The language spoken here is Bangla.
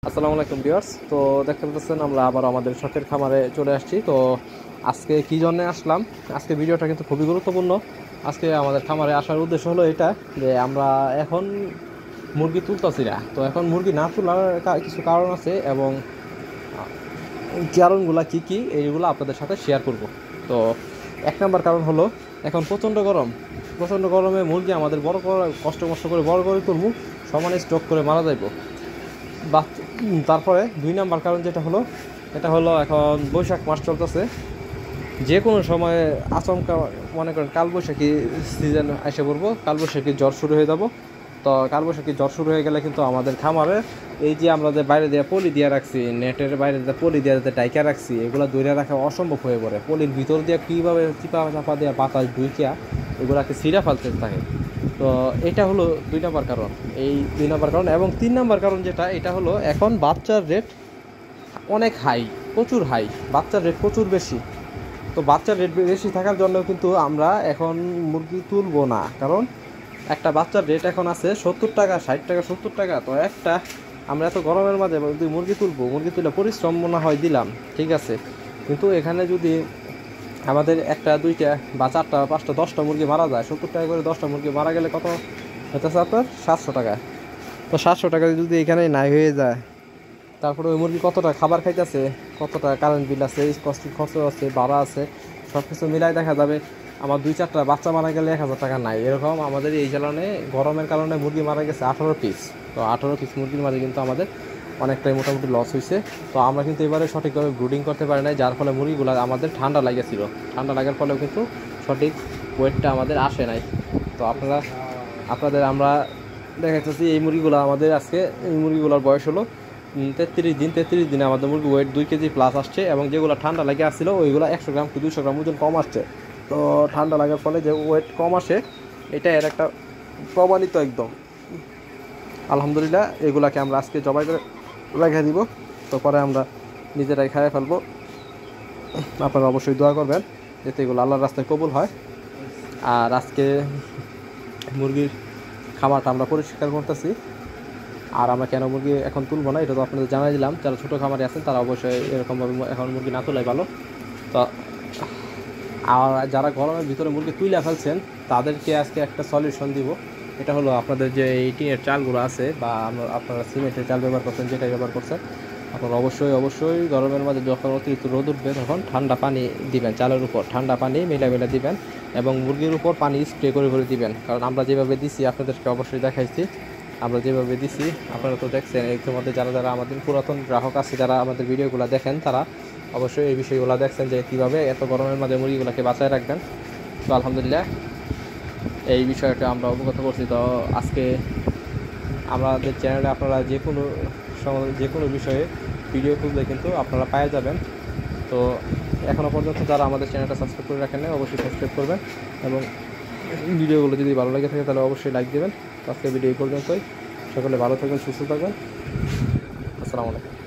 আসসালামু আলাইকুম ভিউয়ার্স। তো দেখতে পাচ্ছেন আমরা আবার আমাদের শখের খামারে চলে আসছি। তো আজকে কি জন্য আসলাম, আজকে ভিডিওটা কিন্তু খুবই গুরুত্বপূর্ণ। আজকে আমাদের খামারে আসার উদ্দেশ্য হলো এটা যে আমরা এখন মুরগি তুলতেছি না। তো এখন মুরগি না তোলার কিছু কারণ আছে এবং কারণগুলো কি কি এইগুলো আপনাদের সাথে শেয়ার করব। তো এক নাম্বার কারণ হলো এখন প্রচণ্ড গরম। প্রচণ্ড গরমে মুরগি আমাদের বড় করে কষ্ট করে বড় করে তুলবো, সমানে স্টক করে মারা যাইব। তারপরে দুই নাম্বার কারণ যেটা হলো, এটা হলো এখন বৈশাখ মাস চলতেছে। যে কোনো সময় আচমকা মনে করেন কালবৈশাখী সিজন এসে পড়বো, কালবৈশাখী জ্বর শুরু হয়ে যাব। তো কালবৈশাখী জ্বর শুরু হয়ে গেলে কিন্তু আমাদের খামারে এই যে আমরা যে বাইরে দিয়ে পলি দিয়ে রাখছি, নেটের বাইরে দিয়ে পলি দিয়ে যাতে টাইকা রাখছি, এগুলো দূরে রাখা অসম্ভব হয়ে পড়ে। পলির ভিতর দিয়ে কীভাবে চিপা চাপা দিয়ে বাতাস ঢুকিয়া এগুলাকে ছিঁড়া ফেলতে থাকে। তো এটা হলো দুই নম্বর কারণ, এই দুই নম্বর কারণ। এবং তিন নম্বর কারণ যেটা, এটা হলো এখন বাচ্চার রেট অনেক হাই, প্রচুর হাই, বাচ্চার রেট প্রচুর বেশি। তো বাচ্চার রেট বেশি থাকার জন্য কিন্তু আমরা এখন মুরগি তুলবো না, কারণ একটা বাচ্চার রেট এখন আছে 70 টাকা, 60 টাকা, 70 টাকা। তো একটা আমরা এত গরমের মাঝে যদি মুরগি তুলবো, মুরগি তুলে পরিশ্রম মনে হয় দিলাম, ঠিক আছে, কিন্তু এখানে যদি আমাদের একটা দুইটা বা চারটা পাঁচটা 10টা মুরগি মারা যায়, 70 টাকা করে 10টা মুরগি মারা গেলে কত হতেছে আপনার? 700 টাকা। তো 700 টাকা যদি এখানে নাই হয়ে যায়, তারপরে ওই মুরগি কতটা খাবার খাইতেছে, কতটা কারেন্ট বিল আছে, খরচ আছে, ভাড়া আছে, সব কিছু মিলাই দেখা যাবে আমার দুই চারটা বাচ্চা মারা গেলে 1000 টাকা নাই। এরকম আমাদের এই কারণে গরমের কারণে মুরগি মারা গেছে 18 পিস। তো 18 পিস মুরগির মাঝে কিন্তু আমাদের অনেকটাই মোটামুটি লস হয়েছে। তো আমরা কিন্তু এবারে সঠিকভাবে ব্রুডিং করতে পারি নাই, যার ফলে মুরগিগুলো আমাদের ঠান্ডা লাগেছিল। ঠান্ডা লাগার ফলেও কিন্তু সঠিক ওয়েটটা আমাদের আসে নাই। তো আপনাদের আমরা দেখাচ্ছি এই মুরগিগুলো আমাদের আজকে, এই মুরগিগুলোর বয়স হলো 33 দিন। 33 দিনে আমাদের মুরগি ওয়েট 2 কেজি প্লাস আসছে, এবং যেগুলো ঠান্ডা লাগে আসছিল ওইগুলো 100 গ্রাম কি 200 গ্রাম ওজন কম আসছে। তো ঠান্ডা লাগার ফলে যে ওয়েট কম আসে, এটা এর একটা প্রমাণিত একদম। আলহামদুলিল্লাহ, এগুলাকে আমরা আজকে জবাই করে রেখে দিব। তো পরে আমরা নিজেরাই খাইয়ে ফেলবো। আপনারা অবশ্যই দোয়া করবেন যাতে এগুলো আল্লাহর রাস্তায় কবুল হয়। আর আজকে মুরগির খামারটা আমরা পরিষ্কার করতেছি। আর আমরা কেন মুরগি এখন তুলবো না এটা তো আপনাদের জানাই দিলাম। যারা ছোটো খামারে আছেন তারা অবশ্যই এরকমভাবে এখন মুরগি না তোলাই ভালো। তো আর যারা গরমের ভিতরে মুরগি তুলে ফেলছেন তাদেরকে আজকে একটা সলিউশন দিব। এটা হলো আপনাদের যে এই টিনের চালগুলো আছে, বা আপনারা সিমেন্টের চাল ব্যবহার করছেন, যেটাই ব্যবহার করছেন, আপনারা অবশ্যই গরমের মাঝে যখন অতিরিক্ত রোদ উঠবে তখন ঠান্ডা পানি দিবেন, চালের উপর ঠান্ডা পানি মেলা দিবেন, এবং মুরগির উপর পানি স্প্রে করে দিবেন। কারণ আমরা যেভাবে দিছি আপনাদেরকে অবশ্যই দেখাইছি, আমরা যেভাবে দিছি আপনারা তো দেখছেন। এর মধ্যে যারা আমাদের পুরাতন গ্রাহক আছে, যারা আমাদের ভিডিওগুলো দেখেন, তারা অবশ্যই এই বিষয়গুলো দেখছেন যে কীভাবে এত গরমের মাঝে মুরগিগুলোকে বাঁচায় রাখবেন। তো আলহামদুলিল্লাহ এই বিষয়টা আমরা অবগত করছি। তো আজকে আমাদের চ্যানেলে আপনারা যে কোনো বিষয়ে ভিডিও খুঁজলে কিন্তু আপনারা পেয়ে যাবেন। তো এখনও পর্যন্ত যারা আমাদের চ্যানেলটা সাবস্ক্রাইব করে রাখেন না, অবশ্যই সাবস্ক্রাইব করবেন, এবং ভিডিওগুলো যদি ভালো লেগে থাকে তাহলে অবশ্যই লাইক দেবেন। তো আজকে ভিডিও এই পর্যন্তই। সকলে ভালো থাকবেন, সুস্থ থাকবেন। আসসালামু আলাইকুম।